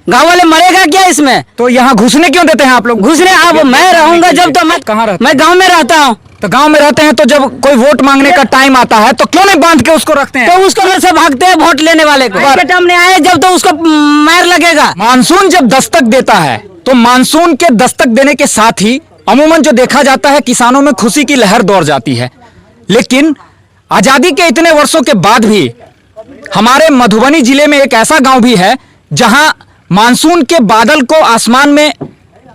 गाँव वाले मरेगा क्या इसमें? तो यहाँ घुसने क्यों देते हैं आप लोग? घुसने अब मैं रहूंगा जब तो मैं कहाँ रहते? मैं गाँव में रहता हूँ। तो गांव में रहते हैं तो जब कोई वोट मांगने का टाइम आता है तो क्यों नहीं बांध के उसको रखते हैं? तो उसको घर से भागते हैं वोट लेने वाले को। टाइम नहीं आए जब तो उसको मार लगेगा। मानसून जब दस्तक देता है तो मानसून के दस्तक देने के साथ ही अमूमन जो देखा जाता है किसानों में खुशी की लहर दौड़ जाती है। लेकिन आजादी के इतने वर्षों के बाद भी हमारे मधुबनी जिले में एक ऐसा गांव भी है जहां मानसून के बादल को आसमान में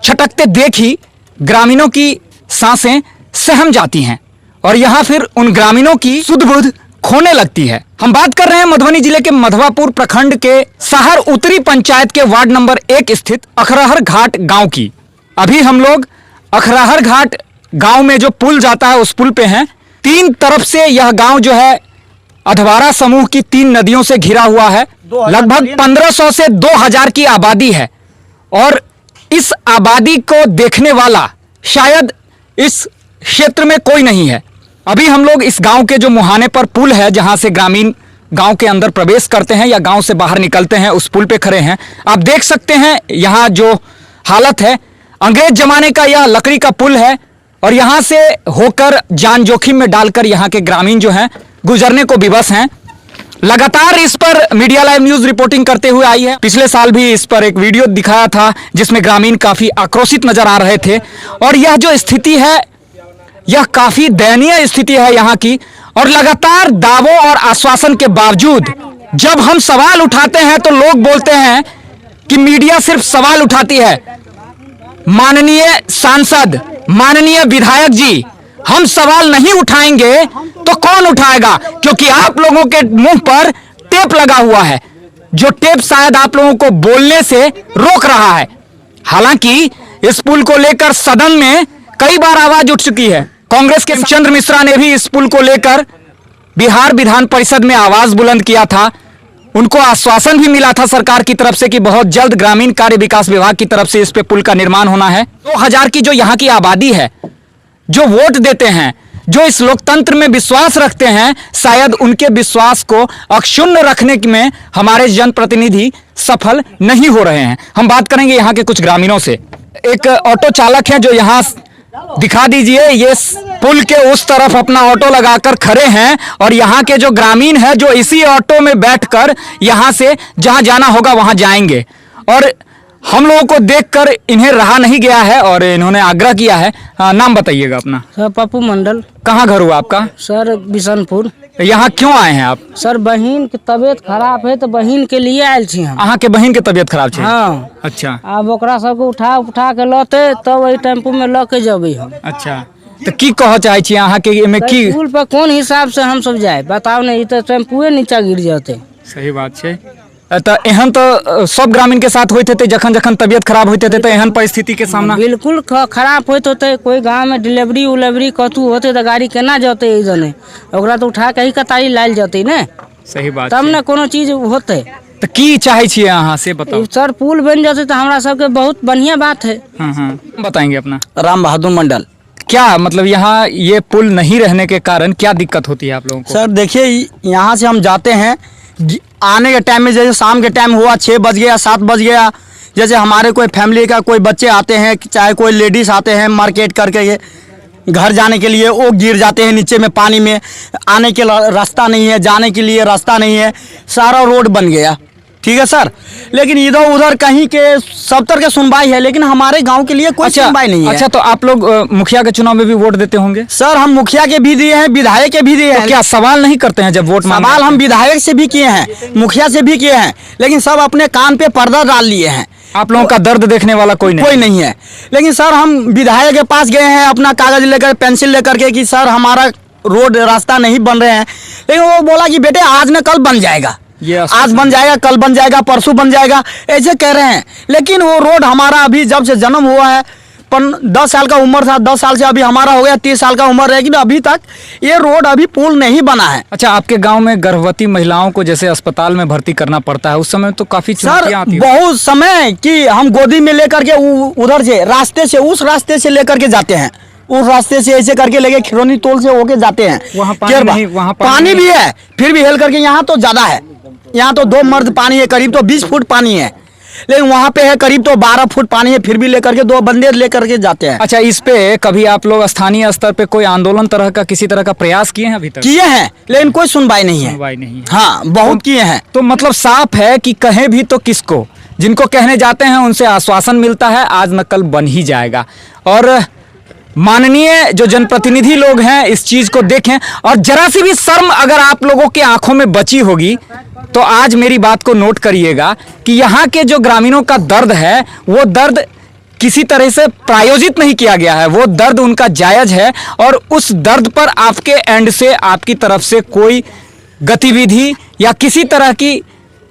छटकते देख ही ग्रामीणों की सांसें सहम जाती हैं और यहां फिर उन ग्रामीणों की सुध बुध खोने लगती है। हम बात कर रहे हैं मधुबनी जिले के मधवापुर प्रखंड के शहर उत्तरी पंचायत के वार्ड नंबर 1 स्थित अखराहर घाट गांव की। अभी हम लोग अखराहर घाट गांव में जो पुल जाता है उस पुल पे हैं। तीन तरफ से यह गांव जो है अधवारा समूह की 3 नदियों से घिरा हुआ है। लगभग 1500 से 2000 की आबादी है और इस आबादी को देखने वाला शायद इस क्षेत्र में कोई नहीं है। अभी हम लोग इस गांव के जो मुहाने पर पुल है जहां से ग्रामीण गांव के अंदर प्रवेश करते हैं या गांव से बाहर निकलते हैं उस पुल पे खड़े हैं। आप देख सकते हैं यहां जो हालत है, अंग्रेज जमाने का यह लकड़ी का पुल है और यहां से होकर जान जोखिम में डालकर यहां के ग्रामीण जो हैं गुजरने को विवश हैं। लगातार इस पर मीडिया लाइव न्यूज रिपोर्टिंग करते हुए आई है। पिछले साल भी इस पर एक वीडियो दिखाया था जिसमें ग्रामीण काफी आक्रोशित नजर आ रहे थे और यह जो स्थिति है यह काफी दयनीय स्थिति है यहाँ की। और लगातार दावों और आश्वासन के बावजूद जब हम सवाल उठाते हैं तो लोग बोलते हैं कि मीडिया सिर्फ सवाल उठाती है। माननीय सांसद, माननीय विधायक जी, हम सवाल नहीं उठाएंगे तो कौन उठाएगा? क्योंकि आप लोगों के मुंह पर टेप लगा हुआ है, जो टेप शायद आप लोगों को बोलने से रोक रहा है। हालांकि इस पुल को लेकर सदन में कई बार आवाज उठ चुकी है। कांग्रेस के चंद्र मिश्रा ने भी इस पुल को लेकर बिहार विधान परिषद में आवाज बुलंद किया था। उनको आश्वासन भी मिला था सरकार की तरफ से कि बहुत जल्द ग्रामीण कार्य विकास विभाग की तरफ से इस पे पुल का निर्माण होना है। 2000 की जो यहाँ की आबादी है, जो वोट देते हैं, जो इस लोकतंत्र में विश्वास रखते हैं, शायद उनके विश्वास को अक्षुण्ण रखने में हमारे जनप्रतिनिधि सफल नहीं हो रहे हैं। हम बात करेंगे यहाँ के कुछ ग्रामीणों से। एक ऑटो चालक है जो यहाँ दिखा दीजिए, ये पुल के उस तरफ अपना ऑटो लगाकर खड़े हैं और यहाँ के जो ग्रामीण हैं जो इसी ऑटो में बैठकर यहाँ से जहाँ जाना होगा वहाँ जाएंगे। और हम लोगों को देखकर इन्हें रहा नहीं गया है और इन्होंने आग्रह किया है। नाम बताइएगा अपना। सर पप्पू मंडल। कहाँ घर हुआ आपका? सर बिशनपुर। यहाँ क्यों आए हैं आप? सर बहन की तबीयत खराब है तो बहन के लिए आयल छी हम। अहाँ के बहन के तबीयत खराब है? हाँ। अच्छा। अब ओकरा सबको उठा के लते तब वही टेम्पू में ल के जबे हम। अच्छा, तो की कह चाहे छी अहाँ के में की पुल पर कौन हिसाब से हम सब जाए बताओ नहीं तो टेम्पुए नीचा गिर जाते। सही बात है। तो एहन तो सब ग्रामीण के साथ होते थे, जखन जखन तबियत खराब होते थे तो एहन परिस्थिति के सामना बिल्कुल खराब होते होते। कोई गांव में डिलीवरी उलेवरी कतू होते तो गाड़ी केना जाते इधर, ओकरा तो उठा के ही कतारी लायल जाते ने। सही बात, तब न कोनो चीज होते। तो की चाहे छिए अहाँ से बताओ। सर पुल बन जाते तो हमरा सबके बहुत बढ़िया बात है। बताएंगे अपना। राम बहादुर मंडल। क्या मतलब यहाँ ये पुल नहीं रहने के कारण क्या दिक्कत होती है आप लोगों को? सर देखिए, यहाँ से हम जाते हैं आने के टाइम में, जैसे शाम के टाइम हुआ 6 बज गया 7 बज गया, जैसे हमारे कोई फैमिली का कोई बच्चे आते हैं, चाहे कोई लेडीज आते हैं मार्केट करके घर जाने के लिए, वो गिर जाते हैं नीचे में पानी में। आने के रास्ता नहीं है, जाने के लिए रास्ता नहीं है, सारा रोड बन गया। ठीक है सर, लेकिन इधर उधर कहीं के सब तरह के सुनवाई है, लेकिन हमारे गांव के लिए कोई सुनवाई नहीं है। अच्छा, तो आप लोग मुखिया के चुनाव में भी वोट देते होंगे? सर हम मुखिया के भी दिए हैं, विधायक के भी दिए हैं। क्या सवाल नहीं करते हैं जब वोट मांगते हैं? सवाल हम विधायक से भी किए हैं, मुखिया से भी किए हैं, लेकिन सब अपने कान पे पर्दा डाल लिए हैं। आप लोगों का दर्द देखने वाला कोई नहीं है। लेकिन सर हम विधायक के पास गए हैं अपना कागज लेकर, पेंसिल लेकर के कि सर हमारा रोड रास्ता नहीं बन रहे हैं, लेकिन वो बोला कि बेटे आज न कल बन जाएगा, आज बन जाएगा, कल बन जाएगा, परसों बन जाएगा, ऐसे कह रहे हैं। लेकिन वो रोड हमारा अभी जब से जन्म हुआ है 10 साल का उम्र था, 10 साल से अभी हमारा हो गया 30 साल का उम्र, लेकिन अभी तक ये रोड अभी पुल नहीं बना है। अच्छा, आपके गांव में गर्भवती महिलाओं को जैसे अस्पताल में भर्ती करना पड़ता है, उस समय तो काफी चुनौतियां आती हैं। बहुत समय कि हम गोदी में लेकर के उधर से रास्ते से, उस रास्ते से लेकर के जाते हैं, उस रास्ते से ऐसे करके लेके खिरौनी टोल से होके जाते हैं। वहाँ पानी भी है, फिर भी हेल करके यहाँ तो ज्यादा है, यहाँ तो 2 मर्द पानी है, करीब तो 20 फुट पानी है। लेकिन वहाँ पे है करीब तो 12 फुट पानी है, फिर भी लेकर के 2 बंदे लेकर के जाते हैं। अच्छा, इस पे कभी आप लोग स्थानीय स्तर पे कोई आंदोलन तरह का किसी तरह का प्रयास किए हैं अभी तक? किए हैं लेकिन कोई सुनवाई नहीं है। सुनवाई नहीं है। हाँ, बहुत किए हैं। तो मतलब साफ है कि कहें भी तो किसको, जिनको कहने जाते हैं उनसे आश्वासन मिलता है आज न कल बन ही जाएगा। और माननीय जो जनप्रतिनिधि लोग हैं इस चीज को देखें, और जरा सी भी शर्म अगर आप लोगों की आंखों में बची होगी तो आज मेरी बात को नोट करिएगा कि यहाँ के जो ग्रामीणों का दर्द है वो दर्द किसी तरह से प्रायोजित नहीं किया गया है, वो दर्द उनका जायज है और उस दर्द पर आपके एंड से, आपकी तरफ से कोई गतिविधि या किसी तरह की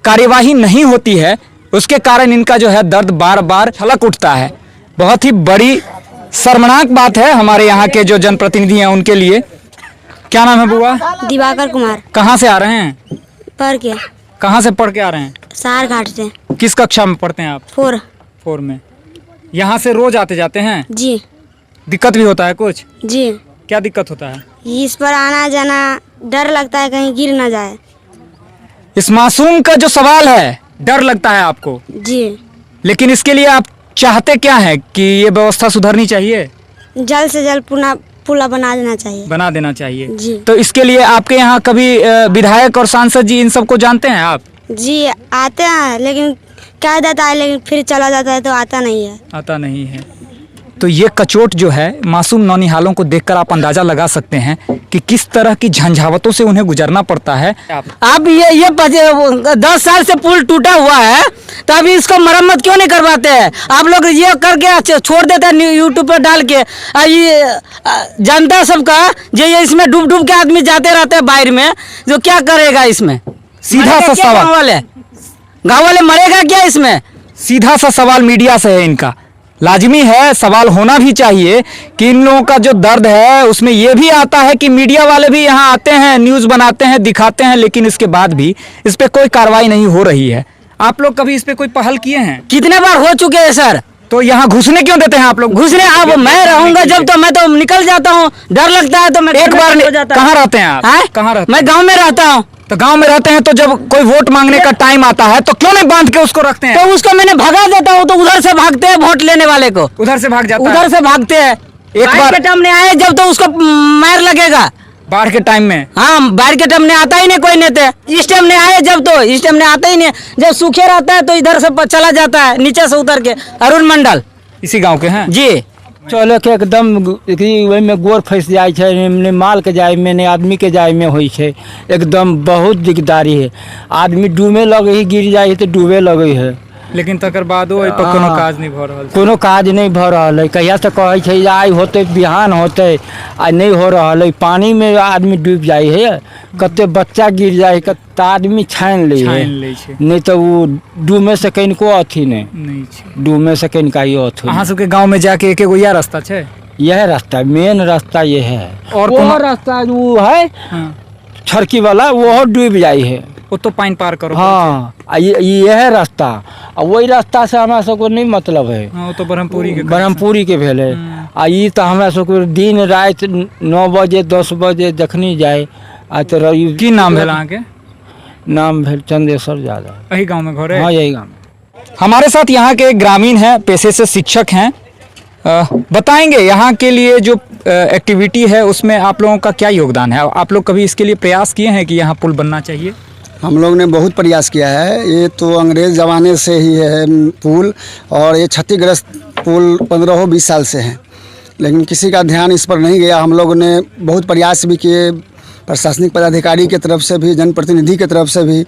कार्यवाही नहीं होती है। उसके कारण इनका जो है दर्द बार बार छलक उठता है। बहुत ही बड़ी शर्मनाक बात है हमारे यहाँ के जो जनप्रतिनिधि हैं उनके लिए। क्या नाम है बुआ? दिवाकर कुमार। कहाँ से आ रहे हैं? पर के कहाँ से पढ़ के आ रहे हैं? सार घाट से। किस कक्षा में पढ़ते हैं आप? 4 में। यहाँ से रोज आते जाते हैं? जी दिक्कत भी होता है कुछ? जी। क्या दिक्कत होता है? इस पर आना जाना डर लगता है कहीं गिर ना जाए। इस मासूम का जो सवाल है, डर लगता है आपको? जी। लेकिन इसके लिए आप चाहते क्या है कि ये व्यवस्था सुधरनी चाहिए? जल्द से जल्द पुला बना देना चाहिए। बना देना चाहिए जी। तो इसके लिए आपके यहाँ कभी विधायक और सांसद जी इन सबको जानते हैं आप? जी आते हैं, लेकिन कह देता है लेकिन फिर चला जाता है तो आता नहीं है। आता नहीं है। तो ये कचोट जो है मासूम नौनिहालों को देखकर आप अंदाजा लगा सकते हैं कि किस तरह की झंझावतों से उन्हें गुजरना पड़ता है। अब ये 10 साल से पुल टूटा हुआ है तो अभी इसको मरम्मत क्यों नहीं करवाते हैं? आप लोग ये करके छोड़ देते हैं यूट्यूब पर डाल के। ये जनता सबका ये इसमें डूब डूब के आदमी जाते रहते हैं बाहर में, जो क्या करेगा इसमें? सीधा सा सवाल, गाँव वाले मरेगा क्या इसमें? सीधा सा सवाल मीडिया से है इनका। लाजमी है, सवाल होना भी चाहिए कि इन लोगों का जो दर्द है उसमें ये भी आता है कि मीडिया वाले भी यहाँ आते हैं, न्यूज़ बनाते हैं, दिखाते हैं, लेकिन इसके बाद भी इस पे कोई कार्रवाई नहीं हो रही है। आप लोग कभी इस पे कोई पहल किए हैं? कितने बार हो चुके हैं सर। तो यहाँ घुसने क्यों देते हैं आप लोग? घुसने अब मैं रहूंगा जब तो मैं तो निकल जाता हूँ, डर लगता है तो मैं एक बार हो जाता है। कहाँ रहते हैं आप? कहाँ रहते हैं? मैं गाँव में रहता हूँ। तो गांव में रहते हैं तो जब कोई वोट मांगने का टाइम आता है तो क्यों नहीं बांध के उसको रखते हैं? तो उसको मैंने भगा देता हूँ तो उधर से भागते हैं वोट लेने वाले को, उधर से भाग जाता है। उधर से भागते हैं। एक बार के टाइम में आए जब तो उसको मार लगेगा। बाढ़ के टाइम में? हाँ, बाढ़ के टाइम में आता ही नहीं कोई नेता। इस टाइम में आए जब तो इस टाइम में आता ही नहीं। जब सूखे रहता है तो इधर से चला जाता है नीचे से उतर के। अरुण मंडल इसी गांव के हैं जी। चले के एकदम ओहिमे गोर फंस जाए छे, ने माल के जाए में ने आदमी के जाए में होई छे। एकदम बहुत दिकदारी है। आदमी डूबे लगे ही गिर जाए तो डूबे लगे है, लेकिन तकर बादो एहि पर कोनो काज नहीं भ रहल छै। कोनो काज नहीं भ रहल है। कहिया से कहै छै आइ होते बिहान होते, आ नहीं हो रहल है। पानी में आदमी डूब जाए है, कते बच्चा गिर जाए, कते आदमी छान ले है, नहीं तो वो डूबे से कनिको अथी नहीं छै, डूबे से कनिका ही अथी। अहाँ सबके गांव में जाके एक एगो यह रास्ता छै? यह रास्ता मेन रास्ता ये है। और वो रास्ता वो है छड़की वाला, वो डूब जाए है, वो तो पानी पार करो। हाँ, यह रास्ता, वही रास्ता से हमरा सबको नहीं मतलब है। हाँ, वो तो ब्रह्मपुरी के भेले। आ ये तो हमरा सबको दिन रात 9 बजे 10 बजे जखनी जाए। आ तो की नाम भेल अहाँके? नाम भेल चंदेश्वर यादव। यही गाँव में घर है? हाँ, यही गाँव। हमारे साथ यहाँ के एक ग्रामीण हैं, पेशे से शिक्षक हैं, बताएंगे यहाँ के लिए जो एक्टिविटी है उसमें आप लोगों का क्या योगदान है। आप लोग कभी इसके लिए प्रयास किए हैं कि यहाँ पुल बनना चाहिए? हम लोग ने बहुत प्रयास किया है। ये तो अंग्रेज़ ज़माने से ही है पुल, और ये क्षतिग्रस्त पुल 15-20 साल से है, लेकिन किसी का ध्यान इस पर नहीं गया। हम लोगों ने बहुत प्रयास भी किए, प्रशासनिक पदाधिकारी की तरफ से भी, जनप्रतिनिधि की तरफ से भी,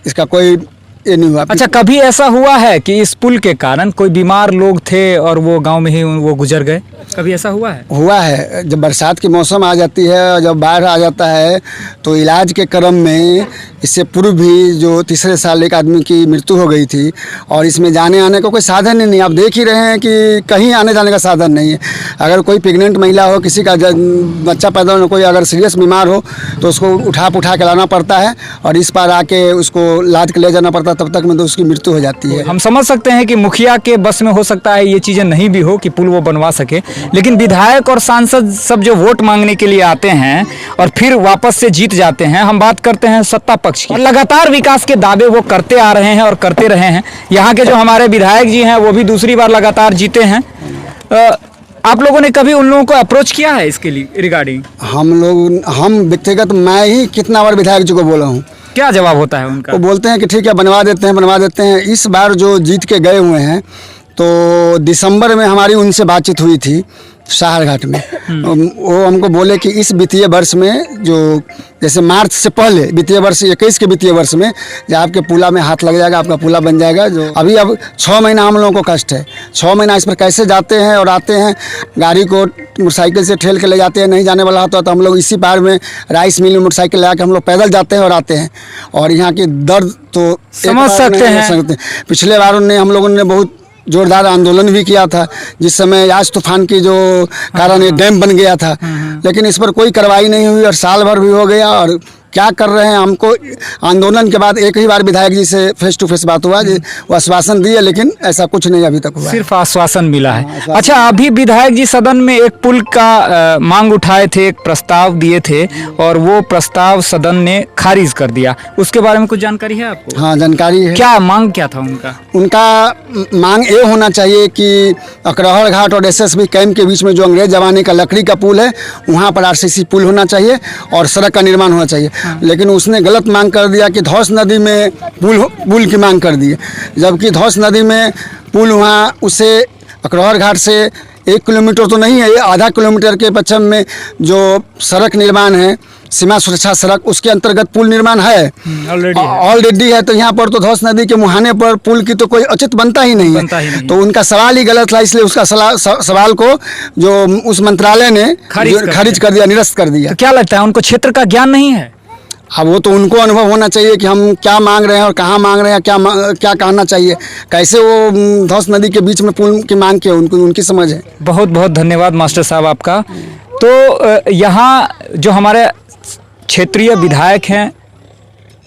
इसका कोई ये नहीं हुआ। अच्छा, कभी ऐसा हुआ है कि इस पुल के कारण कोई बीमार लोग थे और वो गांव में ही वो गुजर गए? कभी ऐसा हुआ है? हुआ है। जब बरसात की मौसम आ जाती है और जब बाढ़ आ जाता है तो इलाज के क्रम में इससे पूर्व भी जो तीसरे साल एक आदमी की मृत्यु हो गई थी, और इसमें जाने आने का कोई साधन ही नहीं। आप देख ही रहे हैं कि कहीं आने जाने का साधन नहीं है। अगर कोई प्रेग्नेंट महिला हो, किसी का बच्चा पैदा हो, कोई अगर सीरियस बीमार हो तो उसको उठा के लाना पड़ता है, और इस पार आके उसको लाद के ले जाना पड़ता है। जाता तब तक में तो उसकी मृत्यु हो जाती है। हम समझ सकते हैं कि मुखिया के बस में हो सकता है ये चीजें नहीं भी हो कि पुल वो बनवा सके, लेकिन विधायक और सांसद सब जो वोट मांगने के लिए आते हैं और फिर वापस से जीत जाते हैं। हम बात करते हैं सत्ता पक्ष की, लगातार विकास के दावे वो करते आ रहे हैं और करते रहे हैं। यहाँ के जो हमारे विधायक जी हैं वो भी दूसरी बार लगातार जीते हैं। आप लोगों ने कभी उन लोगों को अप्रोच किया है इसके लिए रिगार्डिंग? हम व्यक्तिगत मैं ही कितना बार विधायक जी को बोला हूँ। क्या जवाब होता है उनका? वो बोलते हैं कि ठीक है बनवा देते हैं। इस बार जो जीत के गए हुए हैं तो दिसंबर में हमारी उनसे बातचीत हुई थी साहरघाट में। वो हमको बोले कि इस वित्तीय वर्ष में जो जैसे मार्च से पहले वित्तीय वर्ष 21 के वित्तीय वर्ष में जो आपके पुला में हाथ लग जाएगा, आपका पुला बन जाएगा। जो अब 6 महीना हम लोगों को कष्ट है। 6 महीना इस पर कैसे जाते हैं और आते हैं, गाड़ी को मोटरसाइकिल से ठेल के ले जाते हैं, नहीं जाने वाला होता तो हम लोग इसी पार में राइस मिल में मोटरसाइकिल लगा के हम लोग पैदल जाते हैं और आते हैं। और यहाँ की दर्द तो समझ सकते हैं। पिछले बार हम लोगों ने बहुत जोरदार आंदोलन भी किया था, जिस समय यास तूफान की जो कारण ये डैम बन गया था, लेकिन इस पर कोई कार्रवाई नहीं हुई और साल भर भी हो गया। और क्या कर रहे हैं, हमको आंदोलन के बाद एक ही बार विधायक जी से फेस टू फेस बात हुआ, वो आश्वासन दिए, लेकिन ऐसा कुछ नहीं अभी तक हुआ। सिर्फ आश्वासन मिला है। अच्छा, अभी विधायक जी सदन में एक पुल का मांग उठाए थे, एक प्रस्ताव दिए थे और वो प्रस्ताव सदन ने खारिज कर दिया। उसके बारे में कुछ जानकारी है आपको? हाँ, जानकारी है। क्या मांग क्या था उनका? उनका मांग ये होना चाहिए कि अकरहर घाट और एसएसबी कैंप के बीच में जो अंग्रेज जमाने का लकड़ी का पुल है, वहाँ पर आरसीसी पुल होना चाहिए और सड़क का निर्माण होना चाहिए। लेकिन उसने गलत मांग कर दिया कि धौस नदी में पुल की मांग कर दी है, जबकि धौस नदी में पुल वहाँ उसे अकरहर घाट से 1 किलोमीटर तो नहीं है, ये आधा किलोमीटर के पश्चिम में जो सड़क निर्माण है, सीमा सुरक्षा सड़क, उसके अंतर्गत पुल निर्माण है, ऑलरेडी है। तो यहाँ पर तो धौस नदी के मुहाने पर पुल की तो कोई औचित्य बनता ही नहीं है। तो उनका सवाल ही गलत था, इसलिए उसका सवाल को जो उस मंत्रालय ने खारिज कर दिया, निरस्त कर दिया। तो क्या लगता है उनको क्षेत्र का ज्ञान नहीं है? अब वो तो उनको अनुभव होना चाहिए कि हम क्या मांग रहे हैं और कहाँ मांग रहे हैं, क्या कहना चाहिए, कैसे वो धौस नदी के बीच में पुल की मांग की उनकी समझ है। बहुत बहुत धन्यवाद मास्टर साहब आपका। तो यहाँ जो हमारे क्षेत्रीय विधायक हैं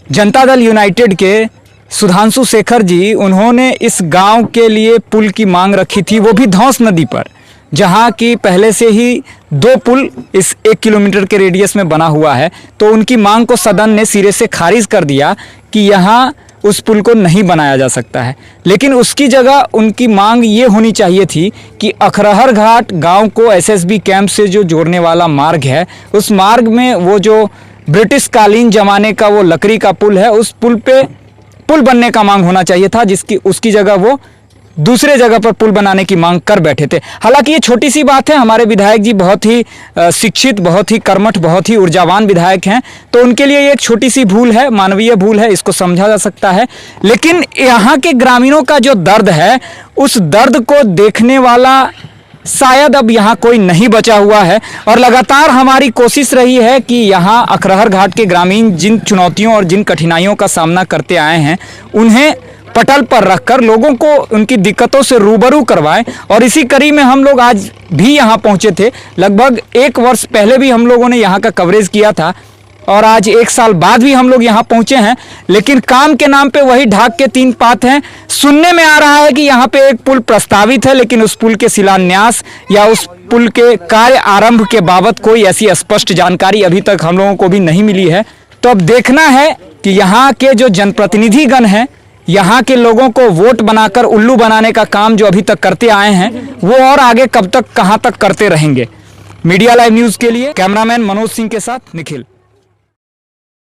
जनता दल यूनाइटेड के सुधांशु शेखर जी, उन्होंने इस गांव के लिए पुल की मांग रखी थी, वो भी धौस नदी पर, जहां की पहले से ही 2 पुल इस 1 किलोमीटर के रेडियस में बना हुआ है। तो उनकी मांग को सदन ने सिरे से खारिज कर दिया कि यहाँ उस पुल को नहीं बनाया जा सकता है। लेकिन उसकी जगह उनकी मांग ये होनी चाहिए थी कि अकरहर घाट गांव को एसएसबी कैंप से जो जोड़ने वाला मार्ग है, उस मार्ग में वो जो ब्रिटिश कालीन जमाने का वो लकड़ी का पुल है, उस पुल पे पुल बनने का मांग होना चाहिए था, उसकी जगह वो दूसरे जगह पर पुल बनाने की मांग कर बैठे थे। हालांकि ये छोटी सी बात है, हमारे विधायक जी बहुत ही शिक्षित, बहुत ही कर्मठ, बहुत ही ऊर्जावान विधायक हैं, तो उनके लिए ये एक छोटी सी भूल है, मानवीय भूल है, इसको समझा जा सकता है। लेकिन यहाँ के ग्रामीणों का जो दर्द है, उस दर्द को देखने वाला शायद अब यहाँ कोई नहीं बचा हुआ है। और लगातार हमारी कोशिश रही है कि यहाँ अकरहर घाट के ग्रामीण जिन चुनौतियों और जिन कठिनाइयों का सामना करते आए हैं, उन्हें पटल पर रखकर लोगों को उनकी दिक्कतों से रूबरू करवाएं। और इसी कड़ी में हम लोग आज भी यहाँ पहुँचे थे। लगभग 1 वर्ष पहले भी हम लोगों ने यहाँ का कवरेज किया था और आज 1 साल बाद भी हम लोग यहाँ पहुँचे हैं, लेकिन काम के नाम पे वही ढाक के 3 पात हैं। सुनने में आ रहा है कि यहाँ पे एक पुल प्रस्तावित है, लेकिन उस पुल के शिलान्यास या उस पुल के कार्य आरंभ के बाबत कोई ऐसी स्पष्ट जानकारी अभी तक हम लोगों को भी नहीं मिली है। तो अब देखना है कि यहाँ के जो जनप्रतिनिधिगण हैं, यहाँ के लोगों को वोट बनाकर उल्लू बनाने का काम जो अभी तक करते आए हैं, वो और आगे कब तक कहाँ तक करते रहेंगे। मीडिया लाइव न्यूज़ के लिए कैमरामैन मनोज सिंह के साथ निखिल।